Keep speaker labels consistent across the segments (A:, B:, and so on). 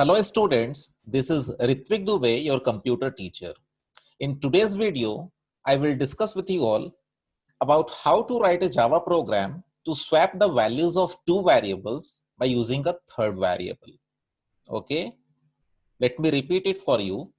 A: Hello students, this is Ritvik Dubey, your computer teacher. In today's video, I will discuss with you all about how to write a Java program to swap the values of two variables by using a third variable. Okay, let me repeat it for you.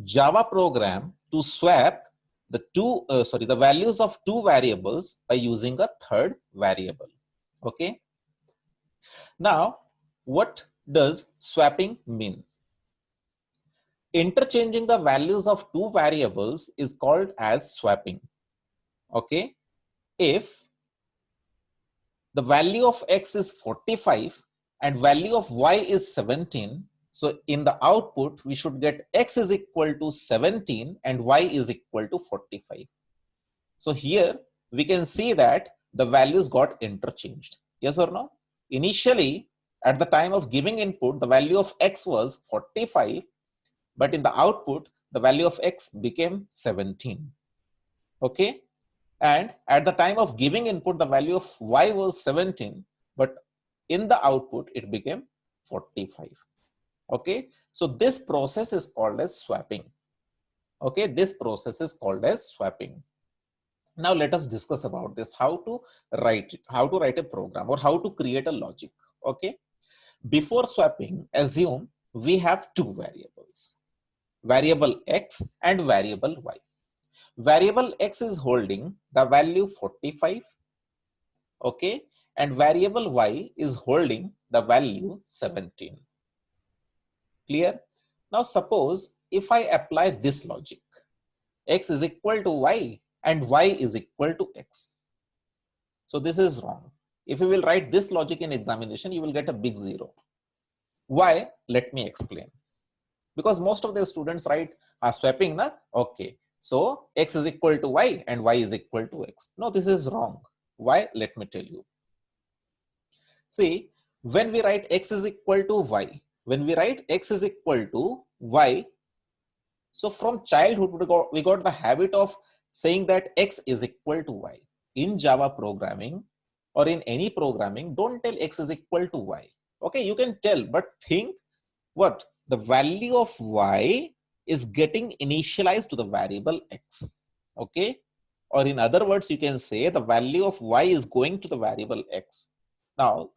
A: Java program to swap the values of two variables by using a third variable. Okay, now what does swapping mean? Interchanging the values of two variables is called as swapping. Okay, if the value of x is 45 and value of y is 17, so in the output we should get x is equal to 17 and y is equal to 45. So here we can see that the values got interchanged. Yes or no? Initially, at the time of giving input, the value of x was 45, but in the output, the value of x became 17. Okay. And at the time of giving input, the value of y was 17, but in the output, it became 45. Okay. So this process is called as swapping. Okay. This process is called as swapping. Now let us discuss about this, how to write a program or how to create a logic. Okay. Before swapping, assume we have two variables, variable x and variable y. Variable x is holding the value 45, okay, and variable y is holding the value 17. Clear? Now suppose if I apply this logic, x is equal to y and y is equal to x. So this is wrong. If you will write this logic in examination, you will get a big zero. Why? Let me explain. Because most of the students write swapping, na? Okay. So x is equal to y and y is equal to x. No, this is wrong. Why? Let me tell you. See, when we write x is equal to y, so from childhood we got the habit of saying that x is equal to y. In Java programming or in any programming, don't tell x is equal to y. Okay, you can tell, but think what? The value of y is getting initialized to the variable x. Okay, or in other words, you can say the value of y is going to the variable x. Now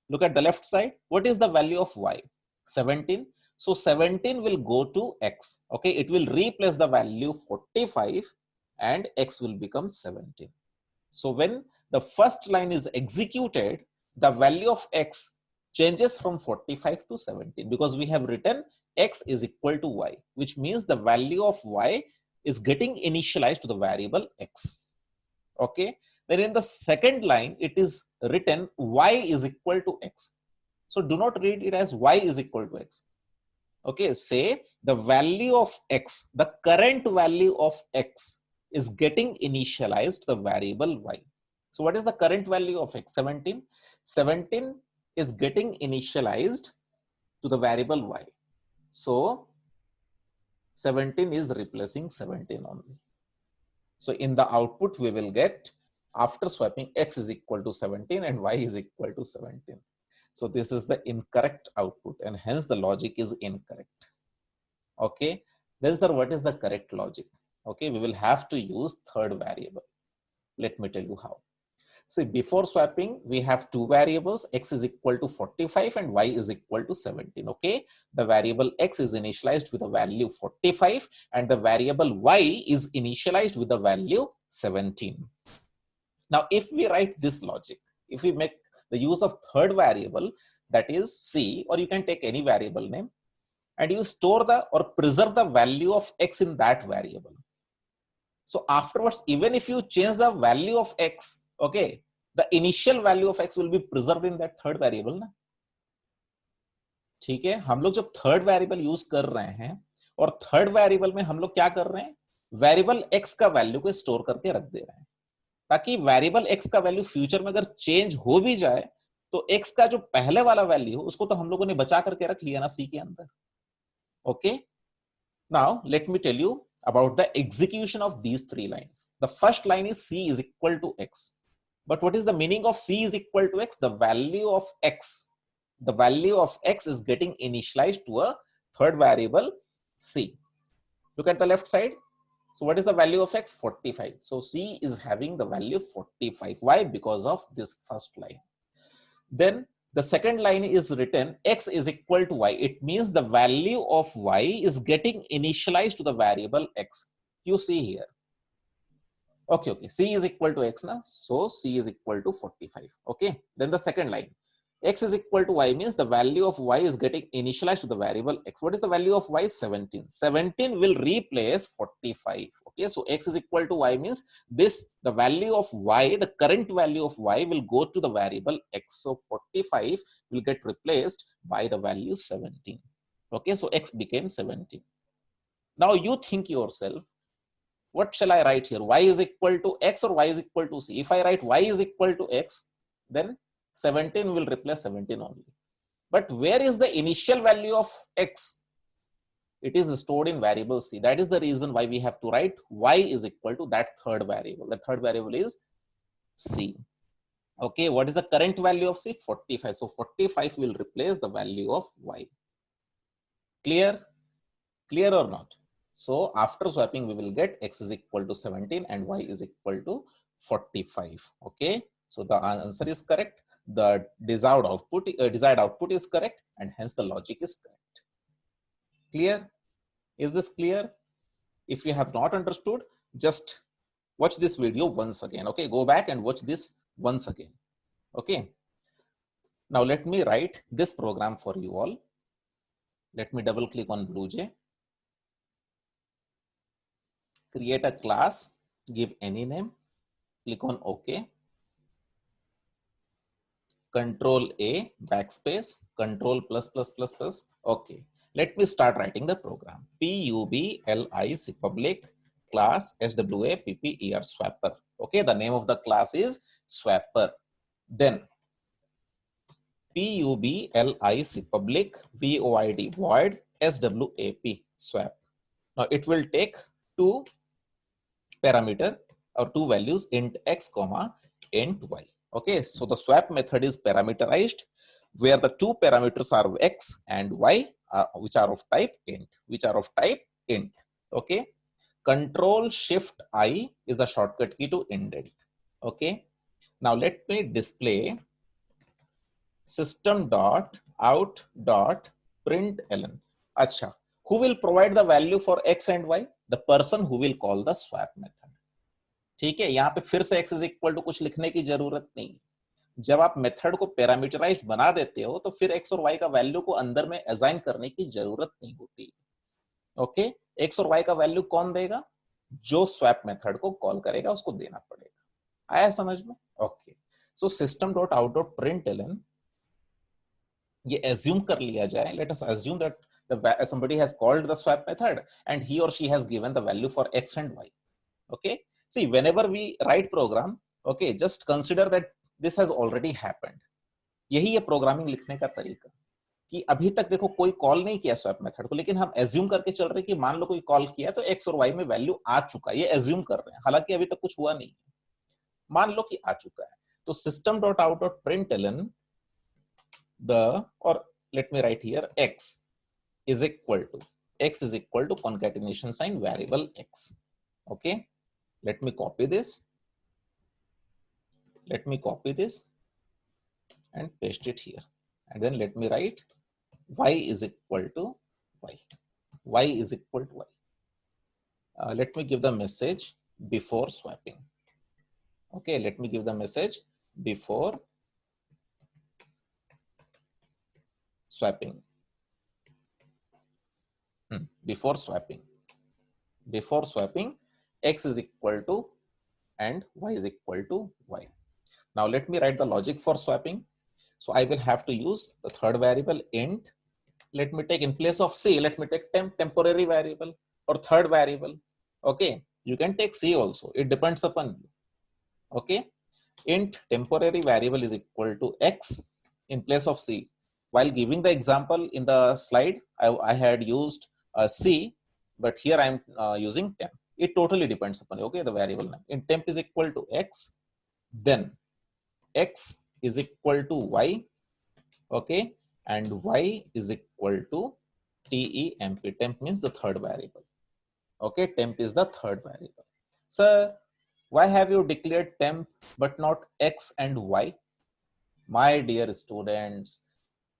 A: look at the left side. What is the value of y? 17. So 17 will go to x. Okay, it will replace the value 45 and x will become 17. So when the first line is executed, the value of x changes from 45 to 17 because we have written x is equal to y, which means the value of y is getting initialized to the variable x. Okay. Then in the second line, it is written y is equal to x. So do not read it as y is equal to x. Okay. Say the value of x, the current value of x is getting initialized to the variable y. So what is the current value of x? 17. 17 is getting initialized to the variable y. So 17 is replacing 17 only. So in the output, we will get, after swapping, x is equal to 17 and y is equal to 17. So this is the incorrect output and hence the logic is incorrect. Okay. Then sir, what is the correct logic? Okay, we will have to use third variable. Let me tell you how. See, before swapping, we have two variables, x is equal to 45 and y is equal to 17. Okay, the variable x is initialized with the value 45 and the variable y is initialized with the value 17. Now, if we write this logic, if we make the use of third variable, that is c, or you can take any variable name, and you store the or preserve the value of x in that variable. So afterwards, even if you change the value of x, okay, the initial value of x will be preserved in that third variable ना. ठीक है, हम लोग जब third variable use कर रहे हैं और थर्ड वेरिएबल में हम लोग क्या कर रहे हैं, वेरिएबल x का वैल्यू को स्टोर करके रख दे रहे हैं ताकि वेरिएबल x का वैल्यू फ्यूचर में अगर चेंज हो भी जाए तो x का जो पहले वाला वैल्यू उसको तो हम लोगों ने बचा करके रख लिया ना c के अंदर. Okay, now let me tell you about the execution of these three lines. The first line is c is equal to x. But what is the meaning of c is equal to x? The value of x the value of x is getting initialized to a third variable c. Look at the left side. So what is the value of x? 45. So c is having the value 45. Why? Because of this first line. Then the second line is written x is equal to y. It means the value of y is getting initialized to the variable x. You see here. Okay, c is equal to x now. So c is equal to 45. Okay, then the second line, x is equal to y means the value of y is getting initialized to the variable x. What is the value of y? 17. 17 will replace 45. Okay, so x is equal to y means the value of y, the current value of y will go to the variable x. So 45 will get replaced by the value 17. Okay, so x became 17. Now you think yourself, what shall I write here? Y is equal to x or y is equal to c? If I write y is equal to x, then 17 will replace 17 only. But where is the initial value of x? It is stored in variable c. That is the reason why we have to write y is equal to that third variable. The third variable is c. Okay, what is the current value of c? 45. So 45 will replace the value of y. Clear? Clear or not? So after swapping, we will get x is equal to 17 and y is equal to 45. Okay, so the answer is correct. The desired output is correct, and hence the logic is correct. Clear? Is this clear? If you have not understood, just watch this video once again. Okay, go back and watch this once again. Okay. Now let me write this program for you all. Let me double click on BlueJ. Create a class, give any name, click on OK. Control A, backspace, control plus plus plus plus. Okay. Let me start writing the program. Public public class SWA PPER swapper. Okay, the name of the class is swapper. Then public public void void swap swap. Now it will take two parameter or two values, int x comma int y. Okay, so the swap method is parameterized where the two parameters are x and y, which are of type int. Okay, Control Shift I is the shortcut key to indent. Okay, now let me display system.out.println. Acha, who will provide the value for x and y? The person who will call the swap method. ठीक है, यहाँ पे फिर से x is equal to कुछ लिखने की जरूरत नहीं. जब आप मेथड को पैरामीटराइज्ड बना देते हो तो फिर x और y का वैल्यू को अंदर में असाइन करने की जरूरत नहीं होती. ओके, x और y का वैल्यू कौन देगा? जो स्वैप मेथड को कॉल करेगा उसको देना पड़ेगा. आया समझ में? ओके, सो system.out.println ये assume कर लिया जाए. Let us assume that somebody has called the swap method and he or she has given the value for x and y. Okay, see, whenever we write program, okay, just consider that this has already happened. यही है programming लिखने का तरीका कि अभी तक देखो कोई कॉल नहीं किया स्वैप मेथड को, लेकिन हम एज्यूम करके चल रहे हैं कि मान लो कोई कॉल किया तो एक्स और वाई में वैल्यू आ चुका है, ये एज्यूम कर रहे हैं, हालांकि अभी तक कुछ हुआ नहीं, मान लो कि आ चुका है. तो system.out.println the, or let me write here, x is equal to concatenation sign variable x. Okay, let me copy this and paste it here, and then let me write y is equal to y is equal to y. Let me give the message before swapping. Okay, let me give the message before swapping. Before swapping, x is equal to and y is equal to y. Now let me write the logic for swapping. So I will have to use the third variable int. Let me take, in place of c, let me take temporary variable or third variable. Okay, you can take c also, it depends upon you. Okay, int temporary variable is equal to x in place of c. While giving the example in the slide, I had used c, but here I am using temp. It totally depends upon you. Okay, the variable name. In temp is equal to x, then x is equal to y. Okay, and y is equal to temp. Temp means the third variable. Okay, temp is the third variable. Sir, why have you declared temp but not x and y? My dear students,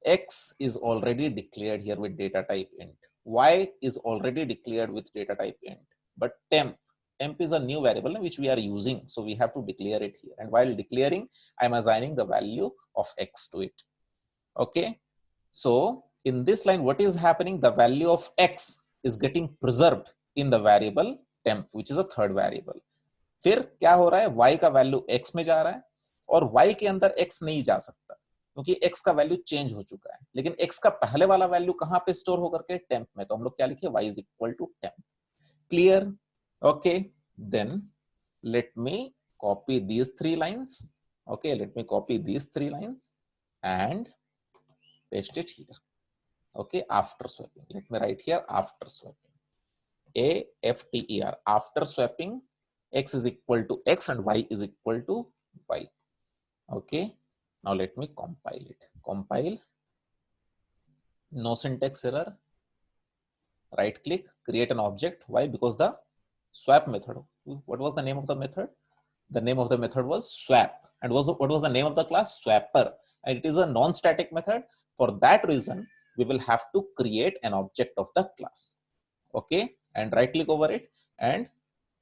A: x is already declared here with data type int. Y is already declared with data type int. But temp is a new variable which we are using. So we have to declare it here. And while declaring, I'm assigning the value of x to it. Okay. So in this line, what is happening? The value of x is getting preserved in the variable temp, which is a third variable. फिर क्या हो रहा है? y का value x में जा रहा है और y के अंदर x नहीं जा सकता क्योंकि x का वैल्यू चेंज हो चुका है, लेकिन x का पहले वाला वैल्यू कहां पे स्टोर होकर के? टेम्प में. तो हम लोग क्या लिखे? y is equal to temp. Clear? Okay, then let me copy these three lines. Okay, let me copy these three lines and paste it here. Okay, after swapping, let me write here after swapping. AFTER, after swapping, x is equal to x and y is equal to y. Okay, now let me compile it. Compile, no syntax error. Right click, create an object. Why? Because the swap method. What was the name of the method? The name of the method was swap. And what was the name of the class? Swapper. And it is a non-static method. For that reason, we will have to create an object of the class. Okay, and right click over it and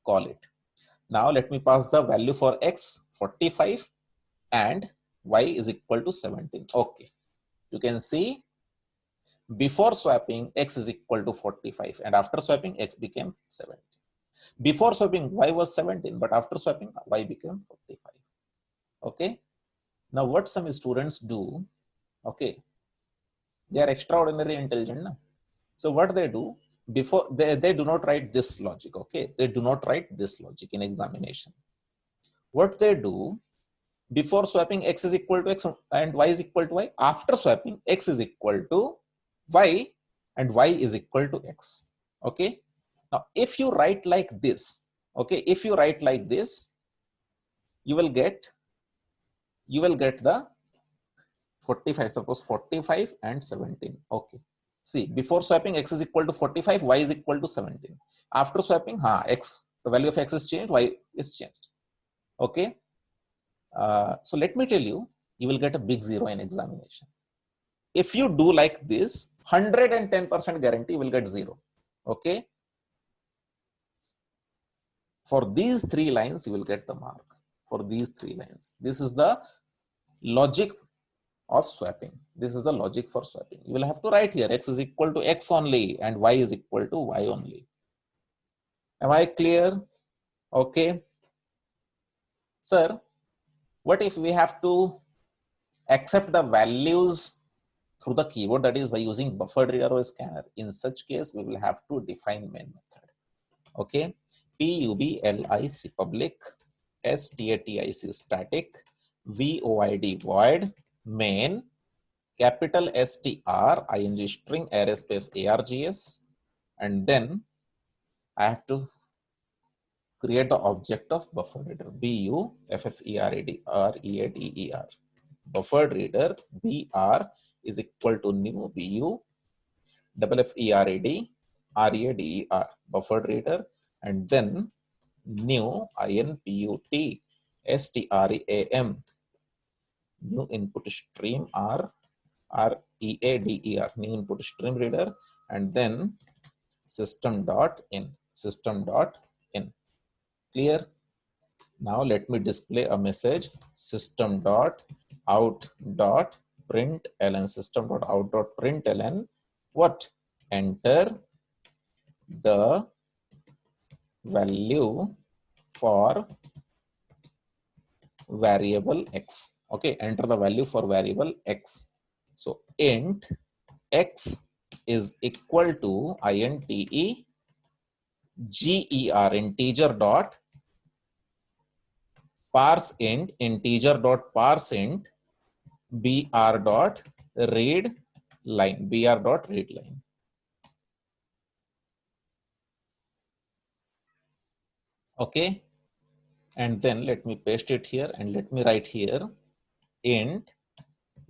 A: call it. Now let me pass the value for x 45 and y is equal to 17. Okay, you can see before swapping x is equal to 45 and after swapping x became 17. Before swapping y was 17, but after swapping y became 45. Okay, now what some students do, okay, they are extraordinarily intelligent. No? So what they do, before they do not write this logic. Okay, they do not write this logic in examination. What they do, before swapping x is equal to x and y is equal to y, after swapping x is equal to y and y is equal to x. Okay, now if you write like this, okay, if you write like this, you will get the 45, suppose 45 and 17. Okay, see, before swapping x is equal to 45, y is equal to 17. After swapping, x, the value of x is changed, y is changed. Okay, so let me tell you, you will get a big zero in examination. If you do like this, 110% guarantee will get zero. Okay, for these three lines you will get the mark. For these three lines, this is the logic of swapping. This is the logic for swapping. You will have to write here x is equal to x only and y is equal to y only. Am I clear? Okay, sir, what if we have to accept the values through the keyboard, that is by using buffered reader or scanner? In such case, we will have to define main method. Okay, public, public, static, static, void, void, main, capital STR, ing string, array space args, and then I have to create the object of buffered reader, buffered buffered reader, br is equal to new buffered buffered reader, and then new input stram, new input stream reader, new input stream reader, and then system.in. Clear? Now let me display a message, system.out.println, what? Enter the value for variable x. Okay, enter the value for variable x. So int x is equal to int ger, integer dot parse int, integer dot parse int br dot read line, okay, and then let me paste it here and let me write here int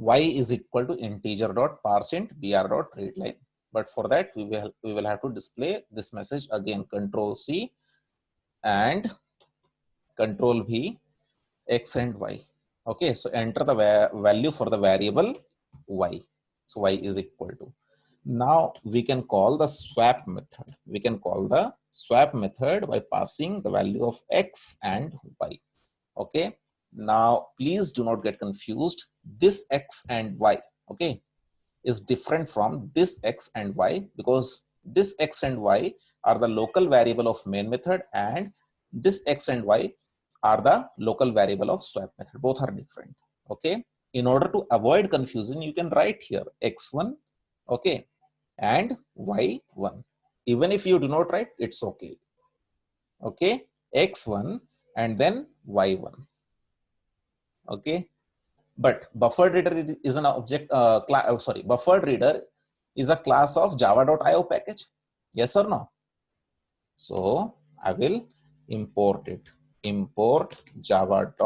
A: y is equal to integer dot parseInt br dot readline. But for that, we will have to display this message again, Control C and Control V, X and Y. Okay, so enter the value for the variable Y. So Y is equal to. Now we can call the swap method. We can call the swap method by passing the value of X and Y. Okay, now please do not get confused. This X and Y, okay, is different from this X and Y, because this X and Y are the local variable of main method, and this X and Y are the local variable of swap method. Both are different. Okay, in order to avoid confusion, you can write here X1, okay, and Y1. Even if you do not write, it's okay. Okay, X1 and then Y1. Okay, but buffered reader is an object, buffered reader is a class of java.io package. Yes or no? So I will import it. Import java.io.star.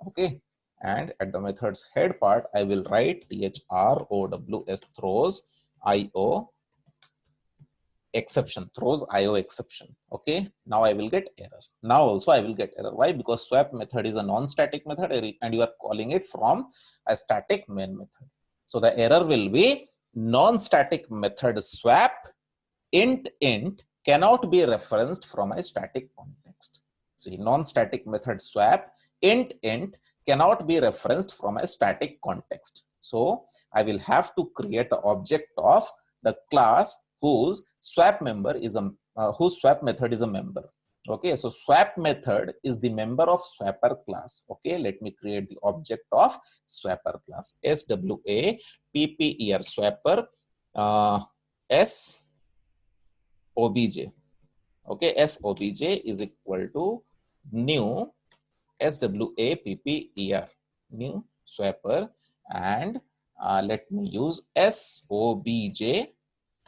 A: Okay, and at the method's head part, I will write throws throws io exception, throws io exception. Okay, now I will get error. Now also I will get error. Why? Because swap method is a non-static method and you are calling it from a static main method. So the error will be non-static method swap int cannot be referenced from a static context. See, non-static method swap int cannot be referenced from a static context. So I will have to create the object of the class whose swap member is whose swap method is a member. Okay, so swap method is the member of swapper class. Okay, let me create the object of swapper class. SWA PPER swapper S obj. Okay, SOBJ is equal to new SWA PPER, new swapper, and let me use SOBJ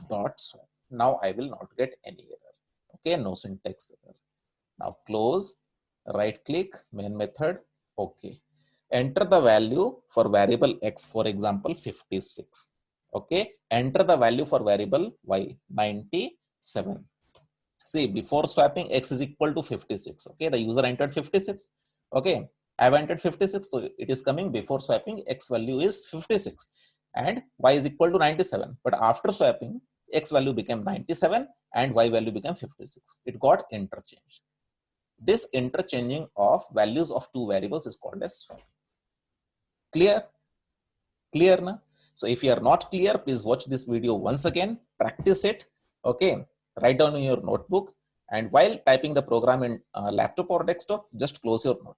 A: dot swap. Now I will not get any error. Okay, no syntax error. Now close, right click, main method. Okay, enter the value for variable X, for example 56. Okay, enter the value for variable Y, 97. See, before swapping, X is equal to 56. Okay, the user entered 56. Okay, I've entered 56, so it is coming before swapping. X value is 56 and Y is equal to 97. But after swapping, X value became 97 and Y value became 56. It got interchanged. This interchanging of values of two variables is called as swap. Clear? Clear na? So if you are not clear, please watch this video once again, practice it. Okay, write down in your notebook, and while typing the program in laptop or desktop, just close your notebook.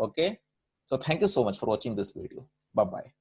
A: Okay, so thank you so much for watching this video. Bye bye.